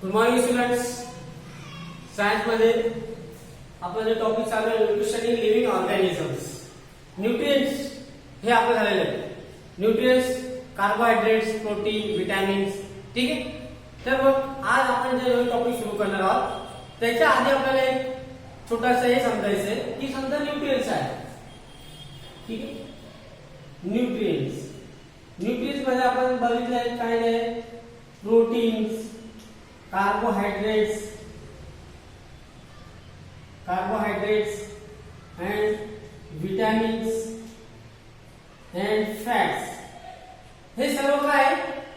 Good morning students. Science मध्ये आपला जो टॉपिक चालू आहे nutrition in living organisms. Nutrients हे आपलं झालेलं आहे. Nutrients, carbohydrates, protein, vitamins. ठीक आहे. तर मग आज आपण जे टॉपिक सुरू करणार आहोत त्याच्या आधी आपल्याला एक छोटासा हे समजायचं आहे की समजा न्यूट्रिएंट्स आहे. ठीक आहे. न्यूट्रिएंट्स मध्ये आपण बघितलंय काय आहे, proteins, carbohydrates and vitamins and fats. हे सर्व काय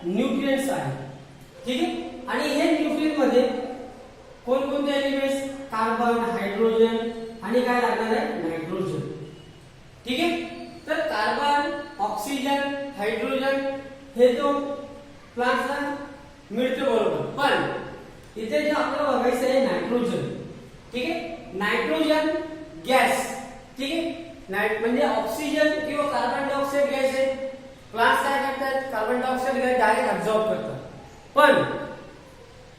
न्यूट्रिएंट्स आहे. ठीक आहे. आणि हे न्यूट्रिएंट मध्ये कोणकोणते एलिमेंट्स, कार्बन, हायड्रोजन आणि काय लागणार आहे, नायट्रोजन. ठीक आहे. तर कार्बन, ऑक्सिजन, हायड्रोजन हे तो प्लांट्सला मिळते बरोबर. पण इथे जे आपल्याला बघायचं आहे नायट्रोजन. ठीक आहे. Nitrogen gas. ठीक आहे. म्हणजे ऑक्सिजन किंवा कार्बन डायऑक्साइड गॅस आहे. प्लांट्स काय करतात, carbon dioxide gas direct absorb करतात. पण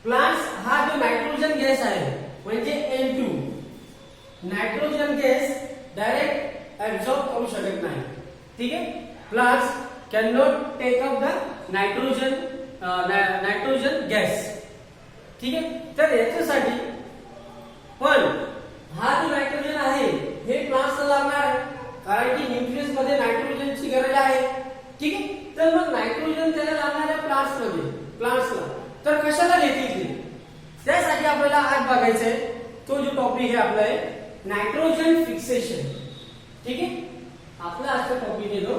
प्लांट्स हा जो नायट्रोजन गॅस आहे म्हणजे N2 nitrogen gas direct absorb करू शकत नाही. ठीक आहे. Plants can not take up the nitrogen gas. ठीक आहे. तर याच्यासाठी पण हा जो नायट्रोजन आहे हे प्लांट्सला लागणार आहे कारण की न्यूट्रिएंट्स मध्ये नायट्रोजनची गरज आहे. ठीक आहे. तर मग नायट्रोजन त्याला लागणार आहे प्लांट्सला. तर कशाला घेतील ते, त्यासाठी आपल्याला आज बघायचं आहे तो जो टॉपिक आहे आपला आहे नायट्रोजन फिक्सेशन. ठीक आहे. आपला आजचा टॉपिक आहे तो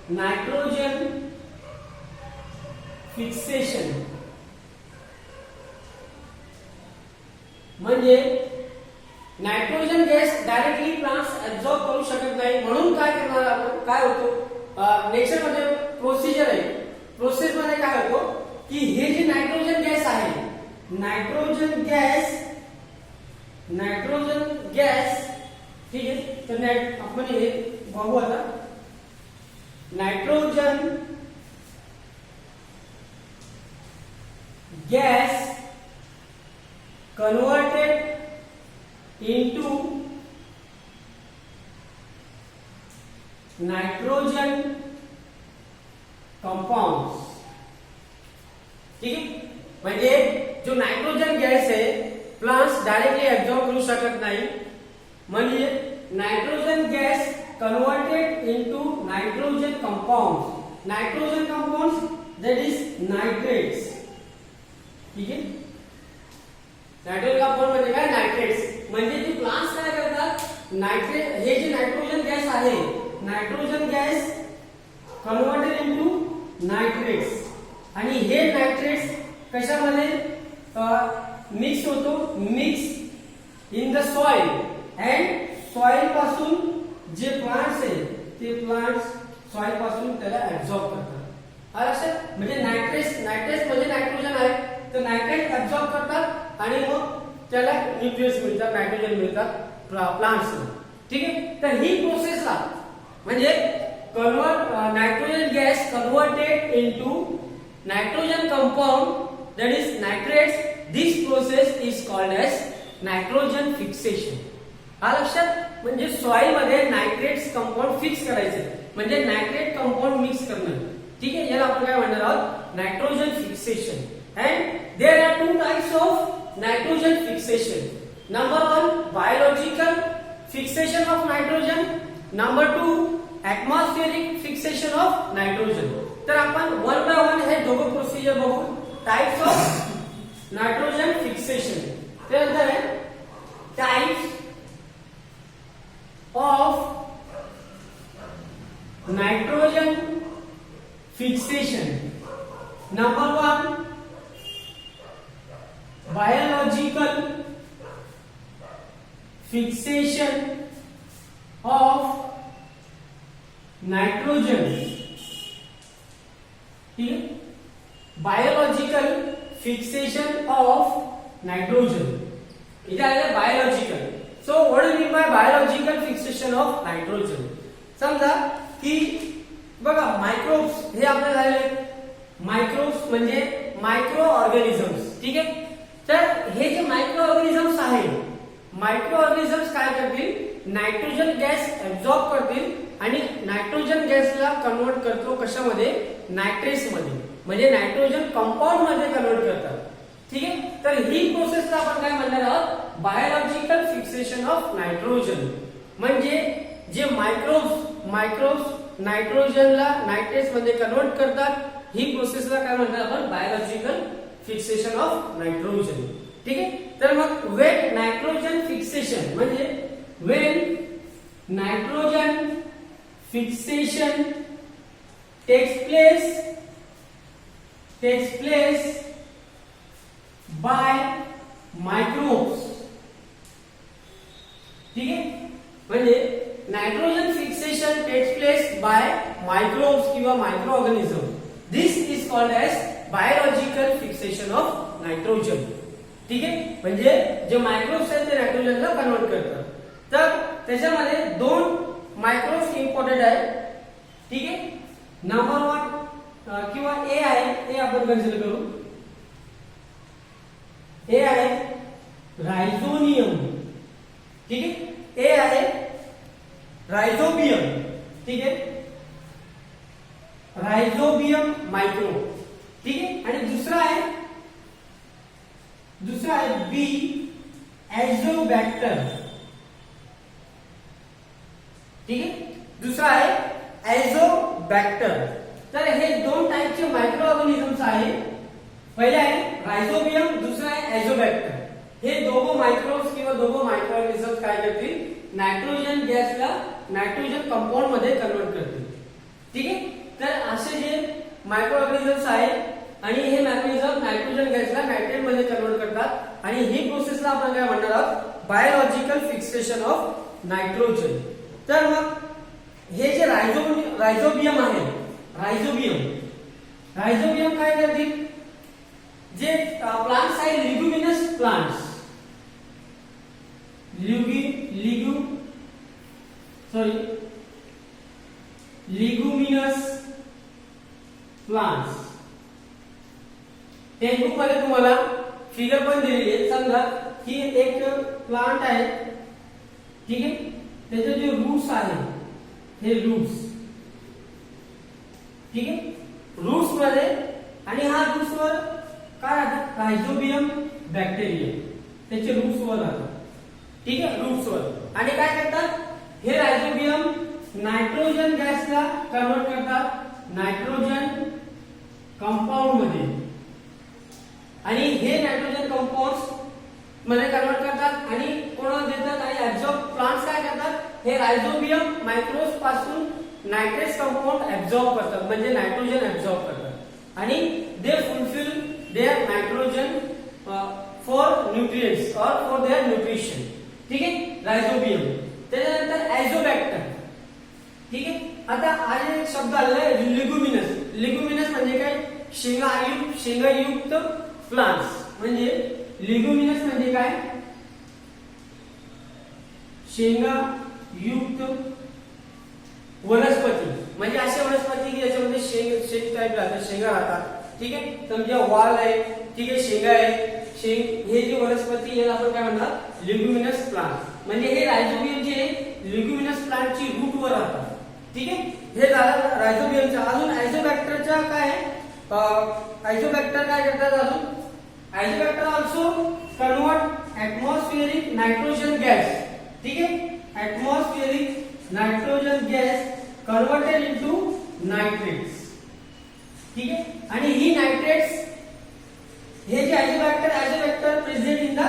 नायट्रोजन फिक्सेशन. म्हणजे nitrogen gas directly plants absorb करू शकत नाही. म्हणून काय करणार आपण, काय होतो नेक्स्ट मध्ये प्रोसिजर आहे. प्रोसेस मध्ये काय होतो की हे जे नायट्रोजन गॅस आहे, नायट्रोजन गॅस ठीक आहे. तर आपण हे बघू आता. Nitrogen gas converted into nitrogen compounds. ठीक आहे. म्हणजे जो नायट्रोजन गॅस आहे प्लांट्स डायरेक्टली ऍब्झॉर्ब करू शकत नाही. म्हणजे nitrogen gas converted into nitrogen compounds. Nitrogen compounds that is nitrates. ठीक आहे. नायट्रोजन कंपाउंड म्हणजे काय, नायट्रेट्स. म्हणजे जे प्लांट्स काय करतात, नायट्रेट हे जे नायट्रोजन गॅस आहे, nitrogen gas converted into nitrates. आणि हे नायट्रेट्स कशामध्ये मिक्स होतो, mix in the soil. And soil पासून जे प्लांट्स आहे ते प्लांट्स सॉइल पासून त्याला ऍब्झॉर्ब करतात. हा लक्षात. म्हणजे नायट्रेट्स म्हणजे नायट्रोजन आहे तर नायट्रेट ऍब्झॉर्ब करतात आणि मग त्याला न्यूट्रिएंट्स मिळतात, नायट्रोजन मिळतात प्लांट्सला. ठीक आहे. तर ही प्रोसेसला म्हणजे nitrogen gas converted into nitrogen compound that is nitrates. This process is called as nitrogen fixation. हा लक्षात. म्हणजे सॉइल मध्ये नायट्रेट्स कंपाउंड फिक्स करायचे म्हणजे नायट्रेट कंपाउंड मिक्स करणं. ठीक आहे. याला आपण काय म्हणणार आहोत, nitrogen fixation. And there are two types of nitrogen fixation. Number one, biological fixation of nitrogen. Number two, atmospheric fixation of nitrogen. तर आपण वन बाय वन हे दोघं प्रोसिजर बघू. Types of nitrogen fixation. त्यानंतर आहे types of nitrogen fixation. Number one, biological fixation of nitrogen. ठीक है. biological fixation of nitrogen. इथे आहे biological. so what do you mean by biological fixation of nitrogen? समजा की बघा मायक्रोब्स हे आपल्याला झालेले. मायक्रोब्स म्हणजे मायक्रो ऑर्गॅनिझम्स. ठीक आहे. तर हे जे मायक्रो ऑर्गॅनिझम्स आहे, मायक्रो ऑर्गॅनिझम्स काय करतील, नायट्रोजन गॅस ऍब्झॉर्ब करतील आणि नायट्रोजन गॅसला कन्वर्ट करतो कशामध्ये, नायट्रेट्स मध्ये, म्हणजे नायट्रोजन कंपाऊंड मध्ये कन्वर्ट करतात. ठीक आहे. तर ही प्रोसेसला आपण काय म्हणणार आहोत, बायोलॉजिकल फिक्सेशन ऑफ नायट्रोजन. म्हणजे जे मायक्रोब्स नायट्रोजनला नायट्रेट्स मध्ये कन्वर्ट करतात, ही प्रोसेसला काय म्हणतात आपण, बायोलॉजिकल फिक्सेशन ऑफ नायट्रोजन. ठीक आहे. तर मग वेन नायट्रोजन फिक्सेशन म्हणजे when nitrogen fixation takes place by microbes. ठीक आहे. म्हणजे nitrogen fixation takes place by microbes किंवा micro organism. This is called as biological fixation of nitrogen. ठीक आहे. म्हणजे जे मायक्रोब्स आहेत ते नायट्रोजनला कन्वर्ट करतात. तर त्याच्यामध्ये दोन मायक्रोब्स इम्पॉर्टंट आहेत. ठीक आहे. नंबर 1 किंवा ए आहे, ते आपण कन्सिडर करू. ए आहे रायझोनियम. ठीक आहे. ए आहे रायझोबियम. ठीक आहे. Rhizobium micro. ठीक आहे. आणि दुसरा आहे बी एझोबॅक्टर. ठीक आहे. दुसरा आहे एझोबॅक्टर. तर हे दोन टाइपचे मायक्रो ऑर्गॅनिझम्स आहे. पहिले आहे रायझोबियम, दुसरा आहे एझोबॅक्टर. हे दोघं मायक्रोब्स किंवा दोघं मायक्रो ऑर्गॅनिझम्स काय करतील, नायट्रोजन गॅसला नायट्रोजन कंपाऊंड मध्ये कन्वर्ट करतील. ठीक आहे. तर असे जे मायक्रो ऑर्गॅनिझम्स आहेत आणि हे मेकॅनिझम नायट्रोजन गॅसला नायट्रेट मध्ये कन्वर्ट करतात आणि ही प्रोसेसला आपण काय म्हणणार आहोत, बायोलॉजिकल फिक्सेशन ऑफ नायट्रोजन. तर मग हे जे रायझोबियम आहे, रायझोबियम काय करतील, जे प्लांट्स आहे लिग्युमिनस प्लांट्स, लिग्युमिनस प्लांट्स. टेक्स्टबुक मध्ये तुम्हाला फिगर पण दिलेली आहे. समजा ही एक प्लांट आहे. ठीक आहे. त्याचे जे रूट्स आहे, हे रूट्स. ठीक आहे. रूट्स मध्ये आणि हा रूट्स वर काय राहतात, रायझोबियम बॅक्टेरिया त्याचे रूट्स वर राहतात. ठीक आहे. रूट्स वर आणि काय करतात, हे रायझोबियम नायट्रोजन गॅसला कन्वर्ट करतात नायट्रोजन कंपाऊंड मध्ये आणि हे नायट्रोजन कंपाऊंड्स मध्ये कन्वर्ट करतात आणि कोणाला देतात आणि ऍब्झॉर्ब. प्लांट्स काय करतात, हे रायझोबियम मायक्रोब्स पासून नायट्रेट्स कंपाऊंड ऍब्झॉर्ब करतात, म्हणजे नायट्रोजन ऍब्झॉर्ब करतात आणि they fulfil their nitrogen for nutrients और फॉर देअर न्यूट्रिशन. ठीक आहे. रायझोबियम. त्याच्यानंतर एझोबॅक्टर. ठीक आहे. आता हा एक शब्द आलेला आहे लिग्युमिनस. लिग्युमिनस म्हणजे काय, शेंगायुक्त प्लांट्स. म्हणजे लिग्युमिनस म्हणजे काय, शेंगायुक्त वनस्पती. म्हणजे असे वनस्पती की ज्याच्यामध्ये शेंग टाइप राहतात, शेंगा राहतात. ठीक आहे. समजा वाल आहे, ठीक आहे, शेंगा आहे, हे जी वनस्पती याला आपण काय म्हणतात, लिग्युमिनस प्लांट. म्हणजे हे रायझोबियम जे लिग्युमिनस प्लांटची रूट वर राहतात. ठीक आहे. हे झालं रायझोबियमचं. अजून आयझोबॅक्टरच्या काय आहे, आयझोबॅक्टर काय करतात, अजून Azotobacter also convert atmospheric nitrogen gas. ठीक आहे. Atmospheric nitrogen gas converted into nitrates. ठीक आहे. आणि ही नायट्रेट्स, हे जे Azotobacter present in the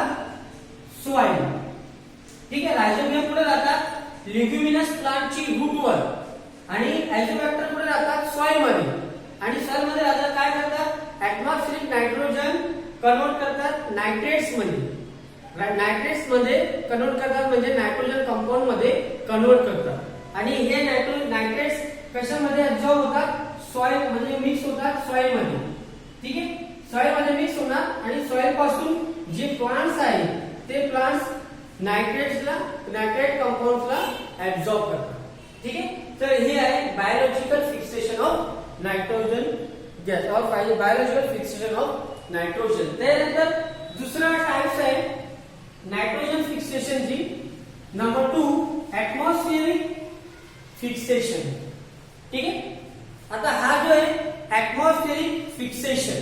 soil. ठीक आहे. रायझोबियम कुठे राहतात, लिग्युमिनस प्लांटची रूट वर आणि आयझोबॅक्टर कुठे राहतात, सॉइल मध्ये. आणि सॉइल मध्ये राहतात, काय करतात, ऍटमॉस्फिअरिक नायट्रोजन कन्वर्ट करतात नायट्रेट्स मध्ये. नायट्रेट्स मध्ये कन्वर्ट करतात म्हणजे नायट्रोजन कंपाऊंड मध्ये कन्वर्ट करतात आणि हे नायट्रेट्स कशामध्ये ऍब्झॉर्ब होतात, सॉइल म्हणजे मिक्स होतात सॉइल मध्ये. ठीक आहे. सॉइल मध्ये मिक्स होणार आणि सॉइल पासून जे प्लांट्स आहेत ते प्लांट्स नायट्रेट कंपाऊंड्सला ऍब्झॉर्ब करतात. ठीक आहे. तर हे आहे biological fixation of nitrogen gas और बायोलॉजिकल फिक्सेशन ऑफ नायट्रोजन. त्यानंतर दुसरा टाइप्स आहे नायट्रोजन फिक्सेशनची. Number 2 atmospheric fixation. ठीक आहे. आता हा जो आहे ॲटमॉस्फिअरिक फिक्सेशन.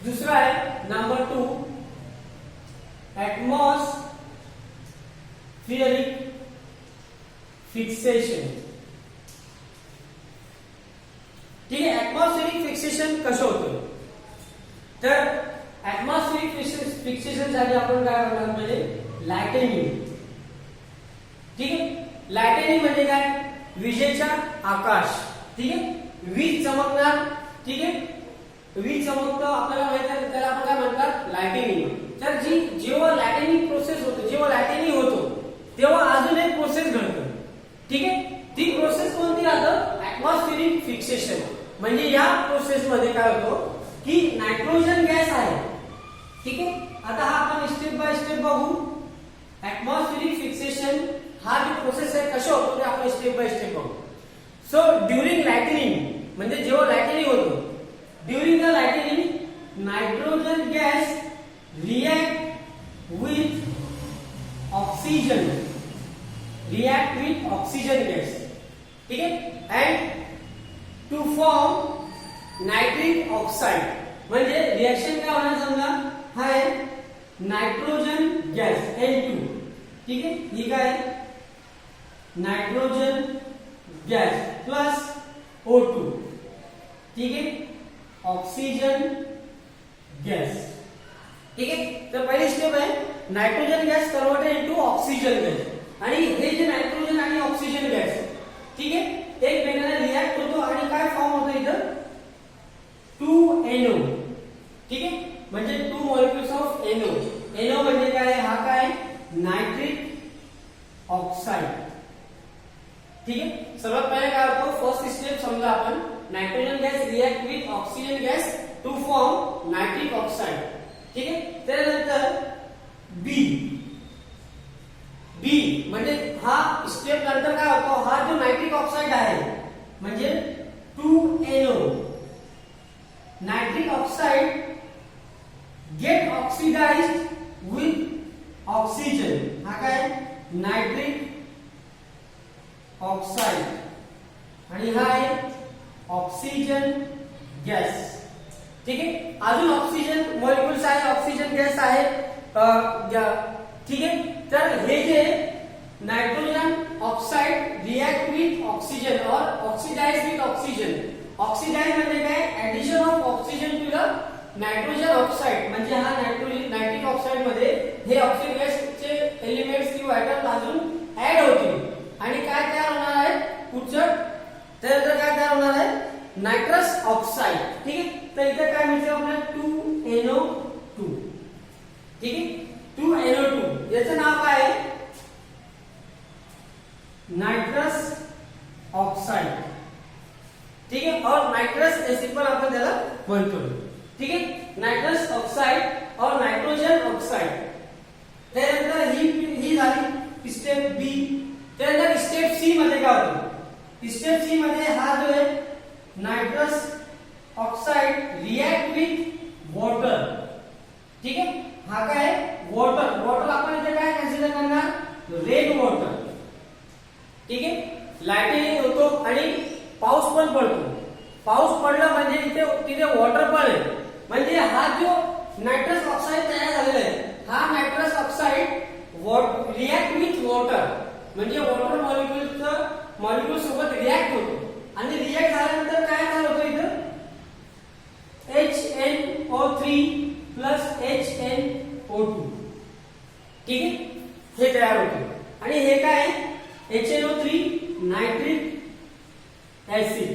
दुसरा आहे नंबर 2 ॲटमॉस्फिअरिक फिक्सेशन. ठीक आहे. ॲटमॉस्फिअरिक फिक्सेशन कसं होतं तर ॲटमॉस्फिअरिक फिक्सेशन साठी आपण काय करणार म्हणजे लाइटनिंग. ठीक आहे. लाइटनिंग म्हणजे काय विजेचा आकाश. ठीक आहे. वीज चमकणार. ठीक आहे. वीज चमकतो आपल्याला माहिती आहे त्याला आपण काय म्हणतात लाइटनिंग. तर जेव्हा लाइटनिंग प्रोसेस होते जेव्हा लाइटनिंग होतो तेव्हा अजून एक प्रोसेस घडते. ठीक आहे. ती प्रोसेस कोणती राहतं ॲटमॉस्फिअरिक फिक्सेशन. म्हणजे या प्रोसेस मध्ये काय होतो की नायट्रोजन गॅस आहे. ठीक आहे. आता हा आपण स्टेप बाय स्टेप बघू. ॲटमॉस्फिअरिक फिक्सेशन हा जो प्रोसेस आहे कशा होतो ते आपण स्टेप बाय स्टेप बघू. सो ड्युरिंग लाइटनिंग म्हणजे जेव्हा लाइटनिंग होतो during the lightning nitrogen gas react with oxygen gas. ठीक आहे. And to form nitric oxide. म्हणजे रिएक्शन काय होणार समजा हा आहे नायट्रोजन गॅस N2. ठीक आहे. ही काय नायट्रोजन गॅस प्लस O2. ठीक आहे. Oxygen gas. ठीक आहे. तर पहिली स्टेप आहे nitrogen gas converted into oxygen gas. आणि हे जे नायट्रोजन आणि ऑक्सिजन गॅस ठीक आहे एकमेकांना रिएक्ट होतो आणि काय फॉर्म होतो इथं 2NO. ठीक आहे. म्हणजे 2 मॉलिक्युल्स ऑफ NO. NO म्हणजे काय हा काय नायट्रिक ऑक्साइड. ठीक आहे. सर्वात पहिले काय होतो फर्स्ट स्टेप समजा आपण nitrogen gas react with oxygen gas to form nitric oxide. ठीक आहे. त्यानंतर बी म्हणजे हा स्टेप नंतर काय होतो हा जो नायट्रिक ऑक्साइड आहे म्हणजे 2NO nitric oxide get oxidized with oxygen. हा काय नायट्रिक ऑक्साइड आणि हा आहे ऑक्सिजन गॅस. ठीक आहे. अजून ऑक्सिजन मॉलिक्युल्स आहे ऑक्सिजन गॅस आहे. ठीक आहे. तर हे जे nitrogen oxide react with oxygen और ऑक्सिडाइज विथ ऑक्सिजन. ऑक्सिडाइज म्हणजे काय addition of oxygen two the nitrogen oxide. म्हणजे हा नायट्रिक ऑक्साइड मध्ये हे ऑक्सिजन गॅसचे एलिमेंट्स किंवा ऍटम्स अजून ऍड होतील आणि काय तयार होणार आहे पुढचं त्यानंतर काय तयार होणार आहे नायट्रस ऑक्साइड. ठीक आहे. तर इथे काय मिळते आपल्याला 2NO2. ठीक आहे. 2NO2 याचं नाव काय आहे नायट्रस ऑक्साइड. ठीक आहे. और नायट्रस एसिड पण आपण त्याला म्हणतो. ठीक आहे. नायट्रस ऑक्साइड और नायट्रोजन ऑक्साइड. त्यानंतर ही झाली स्टेप बी. त्यानंतर स्टेप सी मध्ये काय होतं स्टेप सी मध्ये हा जो आहे nitrous oxide react with water. ठीक आहे. हा काय वॉटर आपण इथे काय कन्सिडर करणार रेन वॉटर. ठीक आहे. लाइटनिंग होतो आणि पाऊस पण पडतो. पाऊस पडला म्हणजे तिथे वॉटर पण आहे. म्हणजे हा जो नायट्रस ऑक्साइड तयार झालेला आहे हा nitrous oxide react with water म्हणजे वॉटर मॉलिक्युल सोबत रिएक्ट होतो आणि रिएक्ट झाल्यानंतर काय तयार होतं इथं HNO3 प्लस HNO2. ठीक आहे. हे तयार होते आणि हे काय HNO3 नायट्रिक ऍसिड.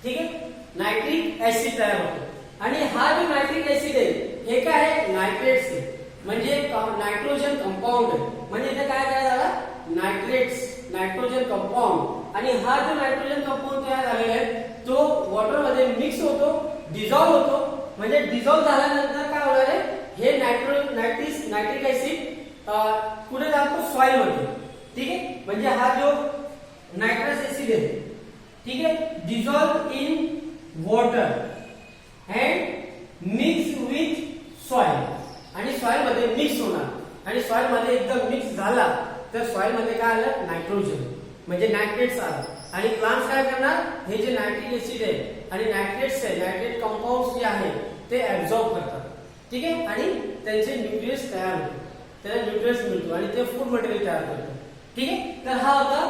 ठीक आहे. नायट्रिक ऍसिड तयार होतो आणि हा जो नायट्रिक ऍसिड आहे हे काय आहे नायट्रेट्स आहे. म्हणजे नायट्रोजन कंपाऊंड आहे. म्हणजे इथे काय तयार झाला नायट्रोजन कंपाऊंड. आणि हा जो नायट्रोजन कंपाऊंड तयार झालेला आहे तो वॉटर मध्ये मिक्स होतो डिझॉल्व्ह होतो. म्हणजे डिझॉल्व्ह झाल्यानंतर काय होणार आहे हे नायट्रिक ऍसिड कुठे जातो सॉइल मध्ये. ठीक आहे. म्हणजे हा जो नायट्रस ऍसिड आहे ठीक आहे dissolve in water and mix with soil. आणि सॉइल मध्ये मिक्स होणार आणि सॉइल मध्ये एकदम मिक्स झाला तर सॉइल मध्ये काय आलं नायट्रोजन म्हणजे नायट्रेट्स आलं आणि प्लांट्स काय करणार हे जे नायट्रिक ऍसिड आहे आणि नायट्रेट्स आहे नायट्रेट कंपाऊंड्स जे आहे ते ऍब्सॉर्ब करतात ठीक आहे आणि त्यांचे न्यूट्रिएंट्स तयार होतात त्याला न्यूट्रिएंट्स मिळतो आणि ते फूड मटेरियल तयार करतात ठीक आहे तर हा होता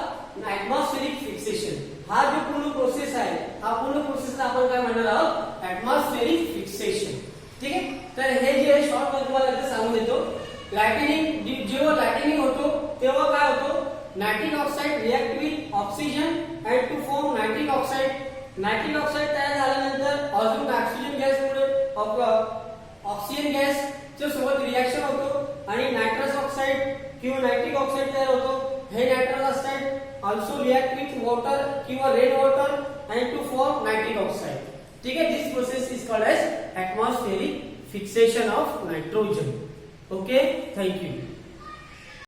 ऍटमॉस्फेरिक फिक्सेशन हा जो पूर्ण प्रोसेस आहे हा पूर्ण प्रोसेसला आपण काय म्हणणार आहोत ऍटमॉस्फेरिक फिक्सेशन ठीक आहे तर हे जे शॉर्ट मध्ये तुम्हाला एकदा सांगून देतो लायटनिंग जेव्हा लायटनिंग होतो तेव्हा काय होतो nitric oxide react with oxygen and to form nitric oxide तयार झाल्यानंतर अजून ऑक्सिजन गॅसमुळे ऑक्सिजन गॅसच्या सोबत रिएक्शन होतो आणि नायट्रस ऑक्साइड किंवा नायट्रिक ऑक्साइड तयार होतो हे nitrous oxide also react with water किंवा rain water and to form nitric oxide ठीक है this process is called as atmospheric fixation of nitrogen okay thank you